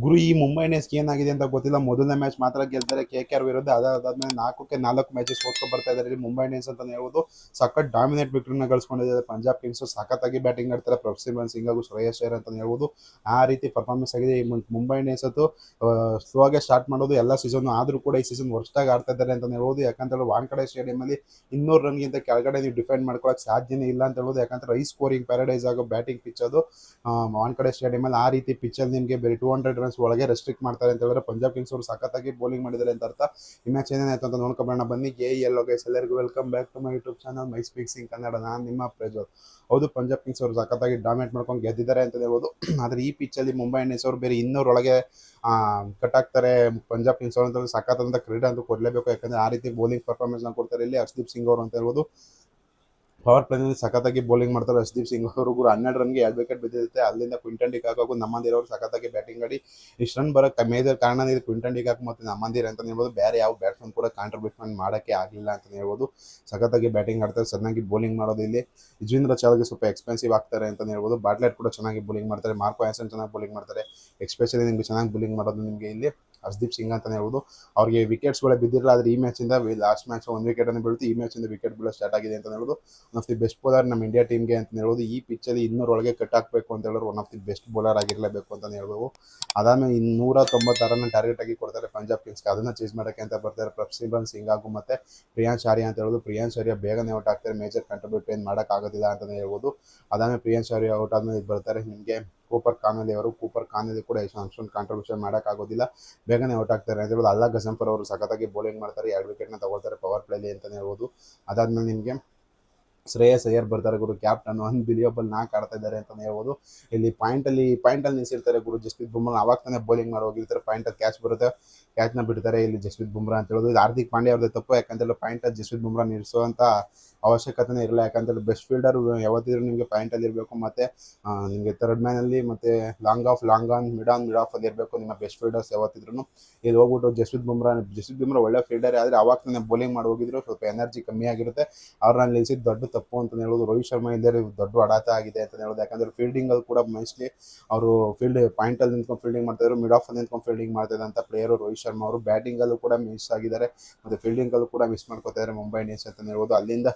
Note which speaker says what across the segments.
Speaker 1: ಗುರು ಈ ಮುಂಬೈ ಇಂಡಿಯನ್ಸ್ಗೆ ಏನಾಗಿದೆ ಅಂತ ಗೊತ್ತಿಲ್ಲ. ಮೊದಲನೇ ಮ್ಯಾಚ್ ಮಾತ್ರ ಗೆಲ್ತಾರೆ KKR ವಿರುದ್ಧ. ಅದಾದ್ಮೇಲೆ 4 ಮ್ಯಾಚಸ್ ಸೋತ್ಕೊಂಡು ಬರ್ತಾ ಇದ್ದಾರೆ ಇಲ್ಲಿ ಮುಂಬೈ ಇಂಡಿಯನ್ಸ್ ಅಂತ ಹೇಳ್ಬೋದು. ಸಖತ್ ಡಾಮಿನೇಟ್ ವಿಕ್ಟರಿನ ಗಳಿಸ್ಕೊಂಡಿದ್ದಾರೆ. ಪಂಜಾಬ್ ಕಿಂಗ್ಸ್ ಸಖತ್ತಾಗಿ ಬ್ಯಾಟಿಂಗ್ ಆಡ್ತಾರೆ. ಪ್ರಭ್ಸಿಮ್ರನ್ ಸಿಂಗ್ ಹಾಗೂ ಶ್ರೇಯಸ್ ಅಯ್ಯರ್ ಅಂತ ಹೇಳ್ಬೋದು. ಆ ರೀತಿ ಪರ್ಫಾರ್ಮೆನ್ಸ್ ಆಗಿದೆ ಈ ಮುಂಬೈ ಇಂಡಿಯನ್ಸ್ ಅಂತೂ. ಸ್ಲೋ ಆಗಿ ಸ್ಟಾರ್ಟ್ ಮಾಡೋದು ಎಲ್ಲ ಸೀಸನ್, ಆದ್ರೂ ಕೂಡ ಈ ಸೀಸನ್ ವರ್ಸ್ಟ್ ಆಗಿ ಆಡ್ತಾ ಇದ್ದಾರೆ ಅಂತ ಹೇಳ್ಬೋದು. ಯಾಕಂತೇಳಿ ವಾಂಕಡೆ ಸ್ಟೇಡಿಯಂ ಅಲ್ಲಿ 200 ರನ್ಗಿಂತ ಕೆಳಗಡೆ ನೀವು ಡಿಫೆಂಡ್ ಮಾಡ್ಕೊಳಕ್ ಸಾಧ್ಯನೇ ಇಲ್ಲ ಅಂತ ಹೇಳ್ಬೋದು. ಯಾಕಂದ್ರೆ ಹೈ ಸ್ಕೋರಿಂಗ್ ಪ್ಯಾರಡೈಸ್ ಆಗೋ ಬ್ಯಾಟಿಂಗ್ ಪಿಚ್ ಅದು ವಾಂಕಡೆ ಸ್ಟೇಡಿಯಂ ಅಲ್ಲಿ. ಆ ರೀತಿ ಪಿಚ್ ಅಲ್ಲಿ ನಿಮಗೆ ಬರೀ 200 ರನ್ಸ್ ಒಳಗೆ ರೆಸ್ಟ್ರಿಕ್ಟ್ ಮಾಡ್ತಾರೆ ಅಂತ ಹೇಳಿದ್ರೆ ಪಂಜಾಬ್ ಕಿಂಗ್ಸ್ ಅವರು ಸಖತ್ತಾಗಿ ಬೌಲಿಂಗ್ ಮಾಡಿದ್ದಾರೆ ಅಂತ ಅರ್ಥ. ಈ ಮ್ಯಾಚ್ ಏನೇನಾಯ್ತು ಅಂತ ನೋಡ್ಕೊಂಬೋಣ ಬನ್ನಿ. ಎಲ್ಲೋ ಗೈಸ್, ಎಲ್ಲರಿಗೂ welcome back to my YouTube channel my ಸ್ಪೀಕ್ಸಿಂಗ್ ಕನ್ನಡ. ನಾನು ನಿಮ್ಮ ಪ್ರಜ್ವಲ್. ಹೌದು, ಪಂಜಾಬ್ ಕಿಂಗ್ಸ್ ಅವರು ಸಖತ್ತಾಗಿ ಡಾಮಿನೇಟ್ ಮಾಡ್ಕೊಂಡು ಗೆದ್ದಿದ್ದಾರೆ ಅಂತ ಹೇಳ್ಬೋದು. ಆದರೆ ಈ ಪಿಚ್ ಅಲ್ಲಿ ಮುಂಬೈ ಇಂಡಿಯನ್ಸ್ ಅವರು ಬೇರೆ 200 ಒಳಗೆ ಕಟ್ ಆಗ್ತಾರೆ ಪಂಜಾಬ್ ಕಿಂಗ್ಸ್ ಅವರು ಅಂತ ಸಖತ್ತಾದಂಥ ಕ್ರೀಡೆ ಅಂತ ಕೊಡಲೇಬೇಕು. ಯಾಕಂದ್ರೆ ಆ ರೀತಿ ಬೌಲಿಂಗ್ ಪರ್ಫಾರ್ಮೆನ್ಸ್ ಕೊಡ್ತಾರೆ ಇಲ್ಲಿ ಹರ್ಷದೀಪ್ ಸಿಂಗ್ ಅವರು ಅಂತ ಹೇಳ್ಬೋದು. ಪವರ್ ಪ್ಲೇನಲ್ಲಿ ಸಖತ್ತಾಗಿ ಬೌಲಿಂಗ್ ಮಾಡ್ತಾರೆ ಹರ್ಷದೀಪ್ ಸಿಂಗ್ ಅವರು. 12 ರನ್ಗೆ 2 ವಿಕೆಟ್ ಬಿದ್ದಿರುತ್ತೆ. ಅಲ್ಲಿಂದ ಕ್ವಿಂಟನ್ ಡಿ ಕಾಕ್ ಹಾಗೂ ನಮ್ಮಂದಿರ್ ಅವರು ಸಖತ್ತಾಗಿ ಬ್ಯಾಟಿಂಗ್ ಆಡಿ ಇಷ್ಟು ರನ್ ಬರೋಕ್ಕೆ ಮೇಜರ್ ಕಾರಣ ಇದು ಕ್ವಿಂಟನ್ ಡಿ ಕಾಕ್ ಮತ್ತು ನಮ್ಮಂದಿರ್ ಅಂತ ಹೇಳ್ಬೋದು. ಬೇರೆ ಯಾವ ಬ್ಯಾಟ್ಸ್ಮನ್ ಕೂಡ ಕಾಂಟ್ರಿಬ್ಯೂಷನ್ ಮಾಡೋಕ್ಕೆ ಆಗಲಿಲ್ಲ ಅಂತ ಹೇಳ್ಬೋದು. ಸಖತ್ತಾಗಿ ಬ್ಯಾಟಿಂಗ್ ಆಡ್ತಾರೆ, ಚೆನ್ನಾಗಿ ಬೌಲಿಂಗ್ ಮಾಡೋದು ಇಲ್ಲಿ. ಯುಜ್ವೇಂದ್ರ ಚಹಲ್ಗೆ ಸ್ವಲ್ಪ ಎಕ್ಸ್ಪೆನ್ಸಿವ್ ಆಗ್ತಾರೆ ಅಂತ ಹೇಳ್ಬೋದು. ಬಾಟ್ಲೆಟ್ ಕೂಡ ಚೆನ್ನಾಗಿ ಬೌಲಿಂಗ್ ಮಾಡ್ತಾರೆ. ಮಾರ್ಕೋ ಹ್ಯಾಸನ್ ಚೆನ್ನಾಗಿ ಬೌಲಿಂಗ್ ಮಾಡ್ತಾರೆ. ಎಸ್ಪೆಷಲಿ ನಿಮಗೆ ಚೆನ್ನಾಗಿ ಬೌಲಿಂಗ್ ಮಾಡೋದು ನಿಮಗೆ ಇಲ್ಲಿ ಹರ್ಷದೀಪ್ ಸಿಂಗ್ ಅಂತ ಹೇಳ್ಬೋದು. ಅವ್ರಿಗೆ ವಿಕೆಟ್ಸ್ಗಳೇ ಬಿದ್ದಿರಲ್ಲ. ಆದರೆ ಈ ಮ್ಯಾಚಿಂದ ಲಾಸ್ಟ್ ಮ್ಯಾಚ್ 1 ವಿಕೆಟ್ ಅನ್ನು ಬೀಳುತ್ತೆ. ಈ ಮ್ಯಾಚಿಂದ ವಿಕೆಟ್ ಬೀಳೋ ಸ್ಟಾರ್ಟ್ ಆಗಿದೆ ಅಂತ ಹೇಳ್ಬೋದು. One of the best bowler ನಮ್ಮ ಇಂಡಿಯಾ ಟೀಮ್ಗೆ ಅಂತ ಹೇಳ್ಬೋದು. ಈ ಪಿಚ್ಚಲ್ಲಿ 200 ಒಳಗೆ ಕಟ್ ಹಾಕಬೇಕು ಅಂತ ಹೇಳಿದ್ರೆ one of the best bowler ಆಗಿರಲೇಬೇಕು ಅಂತ ಹೇಳ್ಬೋದು. ಅದಾದಮೇಲೆ 190 ರನ್ ಟಾರ್ಗೆಟ್ ಆಗಿ ಕೊಡ್ತಾರೆ ಪಂಜಾಬ್ ಕಿಂಗ್ಸ್ಗೆ. ಅದನ್ನು ಚೇಸ್ ಮಾಡೋಕ್ಕೆ ಅಂತ ಬರ್ತಾರೆ ಪ್ರಭ್ಸಿಮ್ರನ್ ಸಿಂಗ್ ಹಾಗೂ ಮತ್ತೆ ಪ್ರಿಯಾಂಶ್ ಆರ್ಯ ಅಂತ ಹೇಳ್ಬೋದು. ಪ್ರಿಯಾಂಶ್ ಆರ್ಯ ಬೇಗನೆ ಔಟ್ ಆಗ್ತಾರೆ. ಮೇಜರ್ ಕಂಟ್ರಿಬ್ಯೂಟ್ ಏನು ಮಾಡೋಕ್ಕಾಗೋದಿಲ್ಲ ಅಂತಲೇ ಹೇಳ್ಬೋದು. ಅದಾದಮೇಲೆ ಪ್ರಿಯಾಂಶ್ ಆರ್ಯ ಔಟ್ ಆದಮೇಲೆ ಇದು ಬರ್ತಾರೆ ನಿಮಗೆ ಕೂಪರ್ ಕಾನಲಿ ಅವರು. ಕೂಪರ್ ಕಾನಲಿ ಕೂಡ ಅಷ್ಟೊಂದು ಕಾಂಟ್ರಿಬ್ಯೂಷನ್ ಮಾಡೋಕ್ಕಾಗೋದಿಲ್ಲ, ಬೇಗನೆ ಔಟ್ ಆಗ್ತಾರೆ ಅಂತ ಹೇಳ್ಬೋದು. ಅಲ್ಲಾ ಗಜಂಪರ್ ಅವರು ಸಖತ್ತಾಗಿ ಬೌಲಿಂಗ್ ಮಾಡ್ತಾರೆ. 2 ವಿಕೆಟ್ನ ತಗೊಳ್ತಾರೆ ಪವರ್ ಪ್ಲೇಲಿ ಅಂತಲೇ ಹೇಳ್ಬೋದು. ಅದಾದಮೇಲೆ ನಿಮಗೆ ಶ್ರೇಯಸ್ ಅಯ್ಯರ್ ಬರ್ತಾರೆ ಗುರು. ಕ್ಯಾಪ್ಟನ್ ಅನ್ಬಿಲಿಯಬಲ್ 4 ಆಡ್ತಾ ಇದ್ದಾರೆ ಅಂತಲೇ ಹೇಳ್ಬೋದು. ಇಲ್ಲಿ ಪಾಯಿಂಟಲ್ಲಿ ನಿಲ್ಸಿರ್ತಾರೆ ಗುರು ಜಸ್ಪ್ರೀತ್ ಬುಮ್ರಾ. ಅವಾಗ ತಾನೇ ಬೌಲಿಂಗ್ ಮಾಡಿ ಹೋಗಿರ್ತಾರೆ. ಪಾಯಿಂಟಲ್ಲಿ ಕ್ಯಾಚ್ ಬರುತ್ತೆ, ಕ್ಯಾಚ್ನ ಬಿಡ್ತಾರೆ ಇಲ್ಲಿ ಜಸ್ಪ್ರೀತ್ ಬುಮ್ರಾ ಅಂತ ಹೇಳೋದು. ಇದು ಹಾರ್ದಿಕ್ ಪಾಂಡ್ಯ ಅವ್ರದ್ದು ತಪ್ಪು. ಯಾಕಂತೇಳಿ ಪಾಯಿಂಟಲ್ಲಿ ಜಸ್ಪ್ರೀತ್ ಬುಮ್ರಾ ನಿಲ್ಲಿಸುವಂಥ ಅವಶ್ಯಕತೆನೇ ಇರಲ್ಲ. ಯಾಕಂತೇಳಿ ಬೆಸ್ಟ್ ಫೀಲ್ಡರ್ ಯಾವತ್ತಿದ್ರೂ ನಿಮಗೆ ಪಾಯಿಂಟಲ್ಲಿ ಇರಬೇಕು. ಮತ್ತು ನಿಮಗೆ ಥರ್ಡ್ ಮ್ಯಾನಲ್ಲಿ ಮತ್ತು ಲಾಂಗ್ ಆನ್ ಮಿಡ್ ಆಫ್ ಅಲ್ಲಿ ಇರಬೇಕು ನಿಮ್ಮ ಬೆಸ್ಟ್ ಫೀಲ್ಡರ್ಸ್ ಯಾವತ್ತಿದ್ರೂ. ಇಲ್ಲಿ ಹೋಗ್ಬಿಟ್ಟು ಜಸ್ಪ್ರೀತ್ ಬುಮ್ರಾ ಒಳ್ಳೆ ಫೀಲ್ಡರ್. ಆದರೆ ಅವಾಗ ತಾನೇ ಬೌಲಿಂಗ್ ಮಾಡಿ ಹೋಗಿದ್ರು, ಸ್ವಲ್ಪ ಎನರ್ಜಿ ಕಮ್ಮಿ ಆಗಿರುತ್ತೆ. ಅವ್ರನ್ನ ನಿಲ್ಲಿಸಿದ್ದು ದೊಡ್ಡ ತಪ್ಪು ಅಂತ ಹೇಳೋದು. ರೋಹಿತ್ ಶರ್ಮಾ ಇಲ್ಲದೆ ದೊಡ್ಡ ಆಡಾಟ ಆಗಿದೆ ಅಂತ ಹೇಳೋದು. ಯಾಕಂದರೆ ಫೀಲ್ಡಿಂಗಲ್ಲಿ ಕೂಡ ಮೋಸ್ಟ್ಲಿ ಅವರು ಪಾಯಿಂಟಲ್ಲಿ ನಿಂತ್ಕೊಂಡು ಫೀಲ್ಡಿಂಗ್ ಮಾಡ್ತಾಯಿದ್ರು, ಮಿಡ್ ಆಫಲ್ಲಿ ನಿಂತ್ಕೊಂಡು ಫೀಲ್ಡಿಂಗ್ ಮಾಡ್ತಾಯಿದ್ದಂಥ ಪ್ಲೇಯರು ರೋಹಿತ್ ಶರ್ಮಾ ಅವರು. ಬ್ಯಾಟಿಂಗಲ್ಲೂ ಕೂಡ ಮಿಸ್ ಆಗಿದ್ದಾರೆ ಮತ್ತು ಫೀಲ್ಡಿಂಗಲ್ಲೂ ಕೂಡ ಮಿಸ್ ಮಾಡ್ಕೋತಾರೆ ಮುಂಬೈ ಇಂಡಿಯನ್ಸ್ ಅಂತ ಹೇಳ್ಬೋದು. ಅಲ್ಲಿಂದ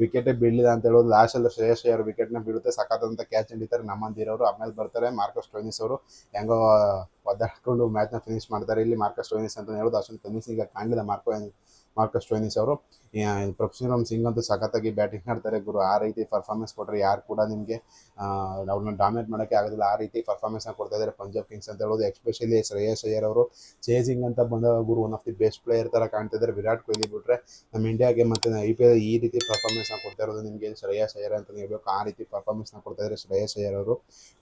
Speaker 1: ವಿಕೆಟೇ ಬೀಳಲಿಲ್ಲ ಅಂತ ಹೇಳ್ಬೋದು. ಲಾಸ್ಟಲ್ಲಿ ಶ್ರೇಯಸ್ ಅಯ್ಯರ್ ವಿಕೆಟ್ನ ಬೀಳುತ್ತೆ, ಸಖತ್ತಾದಂಥ ಕ್ಯಾಚ್ ಹಿಡಿತಾರೆ ನಮ್ಮಂದಿರ್ ಅವರು. ಆಮೇಲೆ ಬರ್ತಾರೆ ಮಾರ್ಕಸ್ ಸ್ಟೋಯ್ನಿಸ್ ಅವರು. ಹೆಂಗೋ ಒದ್ದಾಡ್ಕೊಂಡು ಮ್ಯಾಚ್ನ ಫಿನಿಶ್ ಮಾಡ್ತಾರೆ ಇಲ್ಲಿ ಮಾರ್ಕಸ್ ಸ್ಟೋಯ್ನಿಸ್ ಅಂತ ಹೇಳ್ಬೋದು. ಅಷ್ಟೊಂದು ಫಿನಿಶಿಂಗ್ ಕಾಣಲಿಲ್ಲ ಮಾರ್ಕಸ್ ಸ್ಟೋಯ್ನಿಸ್ ಅವರು. ಪ್ರಭ್ಸಿಮ್ರನ್ ಸಿಂಗ್ ಅಂತೂ ಸಖತ್ತಾಗಿ ಬ್ಯಾಟಿಂಗ್ ಆಡ್ತಾರೆ ಗುರು. ಆ ರೀತಿ ಪರ್ಫಾರ್ಮೆನ್ಸ್ ಕೊಟ್ಟರೆ ಯಾರು ಕೂಡ ನಿಮಗೆ ಅವ್ರನ್ನ ಡಾಮಿನೇಟ್ ಮಾಡೋಕ್ಕೆ ಆಗೋದಿಲ್ಲ. ಆ ರೀತಿ ಪರ್ಫಾರ್ಮೆನ್ಸ್ನ ಕೊಡ್ತಾ ಇದ್ದಾರೆ ಪಂಜಾಬ್ ಕಿಂಗ್ಸ್ ಅಂತ ಹೇಳ್ಬೋದು. ಎಸ್ಪೆಷಲಿ ಶ್ರೇಯಸ್ ಅಯ್ಯರ್ ಅವರು ಚೇಸಿಂಗ್ ಅಂತ ಬಂದಾಗ ಗುರು one of the best player ಥರ ಕಾಣ್ತಿದ್ದಾರೆ. ವಿರಾಟ್ ಕೊಹ್ಲಿ ಬಿಟ್ಟರೆ ನಮ್ಮ ಇಂಡಿಯಾಗೆ ಮತ್ತು IPL ಈ ರೀತಿ ಪರ್ಫಾರ್ಮೆನ್ಸ್ನ ಕೊಡ್ತಾ ಇರೋದು ನಿಮಗೆ ಶ್ರೇಯಸ್ ಅಯ್ಯರ್ ಅಂತ ಹೇಳ್ಬೇಕು. ಆ ರೀತಿ ಪರ್ಫಾರ್ಮೆನ್ಸ್ನ ಕೊಡ್ತಾ ಇದ್ದಾರೆ ಶ್ರೇಯಸ್ ಅಯ್ಯರ್ ಅವರು.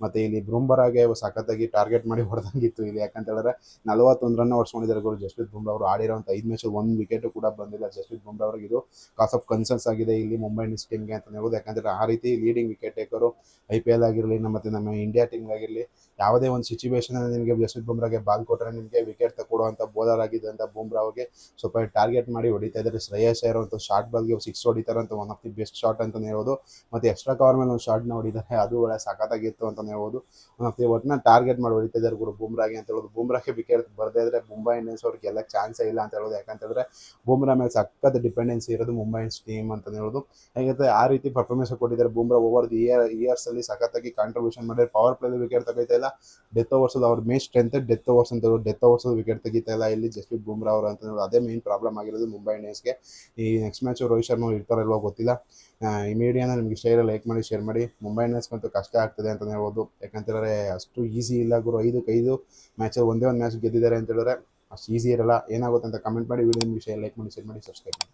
Speaker 1: ಮತ್ತು ಇಲ್ಲಿ ಬುಮ್ರಾಗೆ ಸಖತ್ತಾಗಿ ಟಾರ್ಗೆಟ್ ಮಾಡಿ ಹೊಡೆದಂಗಿತ್ತು ಇಲ್ಲಿ. ಯಾಕಂತ ಹೇಳಿದ್ರೆ 41 ರನ್ ಹೊಡ್ಸ್ಕೊಂಡಿದ್ದಾರೆ ಗುರು ಜಸ್ಪ್ರೀತ್ ಬುಮ್ರಾ ಅವರು. ಆಡಿರೋಂಥ 5 ಮ್ಯಾಚಲ್ಲಿ 1 ವಿಕೆಟ್ ಕೂಡ ಬಂದಿಲ್ಲ ಜಸ್ಪ್ರೀತ್ ಬುಮ್ರಾ ಅವ್ರಿಗೆ. ಇದು ಕಾಸ್ ಆಫ್ ಕನ್ಸರ್ನ್ಸ್ ಆಗಿದೆ ಇಲ್ಲಿ ಮುಂಬೈ ಇಂಡಿಯನ್ಸ್ ಟೀಮ್ಗೆ ಅಂತ ಹೇಳ್ಬೋದು. ಯಾಕಂದರೆ ಆ ರೀತಿ ಲೀಡಿಂಗ್ ವಿಕೆಟ್ ಟೇಕರು IPL ಆಗಿರಲಿ ಮತ್ತು ನಮ್ಮ ಇಂಡಿಯಾ ಟೀಮ್ಗಾಗಿರಲಿ ಯಾವುದೇ ಒಂದು ಸಿಚುವೇಷನಲ್ಲಿ ನಿಮಗೆ ಜಸ್ಪ್ರೀತ್ ಬುಮ್ರಾಗೆ ಬಾಲ್ ಕೊಟ್ಟರೆ ನಿಮಗೆ ವಿಕೆಟ್ ಕೊಡುವಂಥ ಬೌಲರ್ ಆಗಿದ್ದಂಥ ಬುಮ್ರಾ ಅವ್ರಿಗೆ ಸ್ವಲ್ಪ ಟಾರ್ಗೆಟ್ ಮಾಡಿ ಹೊಡಿತಾ ಇದ್ದಾರೆ. ಶ್ರೇಯಸ್ ಅಯ್ಯರ್ ಅಂತ ಶಾರ್ಟ್ ಬಾಲ್ಗೆ 6 ಹೊಡಿತಾರೆ ಅಂತ one of the best shot ಅಂತಲೇ ಹೇಳ್ಬೋದು. ಮತ್ತು ಎಕ್ಸ್ಟ್ರಾ ಕವರ್ ಮೇಲೆ ಒಂದು ಶಾಟ್ನ ಹೊಡಿದ್ದಾರೆ, ಅದು ಒಳ್ಳೆ ಸಖತ್ತಾಗಿತ್ತು ಅಂತಲೇ ಹೇಳ್ಬೋದು. ಒನ್ ಆಫ್ ದಿ ಒಟ್ಟಿನ ಟಾರ್ಗೆಟ್ ಮಾಡಿ ಹೊಡಿತಾ ಇದ್ದಾರೆ ಗುರು ಬುಮ್ರಾಗೆ ಅಂತ ಹೇಳೋದು. ಬುಮ್ರಾಗೆ ವಿಕೆಟ್ ಬರದೇ ಇದ್ದರೆ ಮುಂಬೈ ಇಂಡಿಯನ್ಸ್ ಅವ್ರಿಗೆ ಗೆಲ್ಲಕ್ಕೆ ಚಾನ್ಸೇ ಇಲ್ಲ ಅಂತ ಹೇಳೋದು. ಯಾಕಂತಂದರೆ ಬುಮ್ರಾ ಮೇಲೆ ಸಖತ್ ಡಿಪೆಂಡೆನ್ಸಿ ಇರೋದು ಮುಂಬೈ ಇಂಡಿಯನ್ಸ್ ಟೀಮ್ ಅಂತ ಹೇಳ್ಬೋದು. ಹೇಗಂದರೆ ಆ ರೀತಿ ಪರ್ಫಾರ್ಮೆನ್ಸ್ ಕೊಟ್ಟಿದ್ದಾರೆ ಬುಮ್ರಾ. ಓವರ್ ದಿ ಇಯರ್ಸಲ್ಲಿ ಸಖತ್ತಾಗಿ ಕಾಂಟ್ರಿಬ್ಯೂಷನ್ ಮಾಡಿದ್ದಾರೆ. ಪವರ್ ಪ್ಲೇಲಿ ವಿಕೆಟ್ ತೆಗಿತಾ ಇಲ್ಲ, ಡೆತ್ ಓವರ್ಸಲ್ಲಿ ಅವ್ರ ಮೇನ್ ಸ್ಟ್ರೆಂತ್ ಡೆತ್ ಓವರ್ಸ್ ಅಂತ ಹೇಳೋದು. ಡೆತ್ ಓವರ್ಸಲ್ಲಿ ವಿಕೆಟ್ ತೆಗಿತಾ ಇಲ್ಲ ಇಲ್ಲಿ ಜಸ್ಪ್ರೀತ್ ಬುಮ್ರಾ ಅವರು ಅಂತ ಹೇಳೋದು. ಅದೇ ಮೇನ್ ಪ್ರಾಬ್ಲಮ್ ಆಗಿರೋದು ಮುಂಬೈ ಇಂಡಿಯನ್ಸ್ಗೆ. ಈ ನೆಕ್ಸ್ಟ್ ಮ್ಯಾಚು ರೋಹಿತ್ ಶರ್ಮಾ ಇರ್ತಾರಲ್ವೋ ಗೊತ್ತಿಲ್ಲ. ಈ ಮೀಡಿಯಾನ ನಿಮಗೆ ಲೈಕ್ ಮಾಡಿ ಶೇರ್ ಮಾಡಿ. ಮುಂಬೈ ಇಂಡಿಯನ್ಸ್ಗಂತೂ ಕಷ್ಟ ಆಗ್ತದೆ ಅಂತ ಹೇಳ್ಬೋದು. ಯಾಕಂತೇಳಿದ್ರೆ ಅಷ್ಟು ಈಸಿ ಇಲ್ಲ ಗುರು. 5 ಮ್ಯಾಚಲ್ಲಿ ಒಂದೇ ಒಂದು ಮ್ಯಾಚ್ ಗೆದ್ದಿದ್ದಾರೆ ಅಂತ ಹೇಳಿದ್ರೆ ಅಷ್ಟು ಈಸಿ ಇರಲ್ಲ. ಏನಾಗುತ್ತೆ ಅಂತ ಕಮೆಂಟ್ ಮಾಡಿ. ವಿಡಿಯೋ ನಿಮಗೆ ಲೈಕ್ ಮಾಡಿ, ಶೇರ್ ಮಾಡಿ, ಸಬ್ಸ್ಕ್ರೈಬ್ ಮಾಡಿ.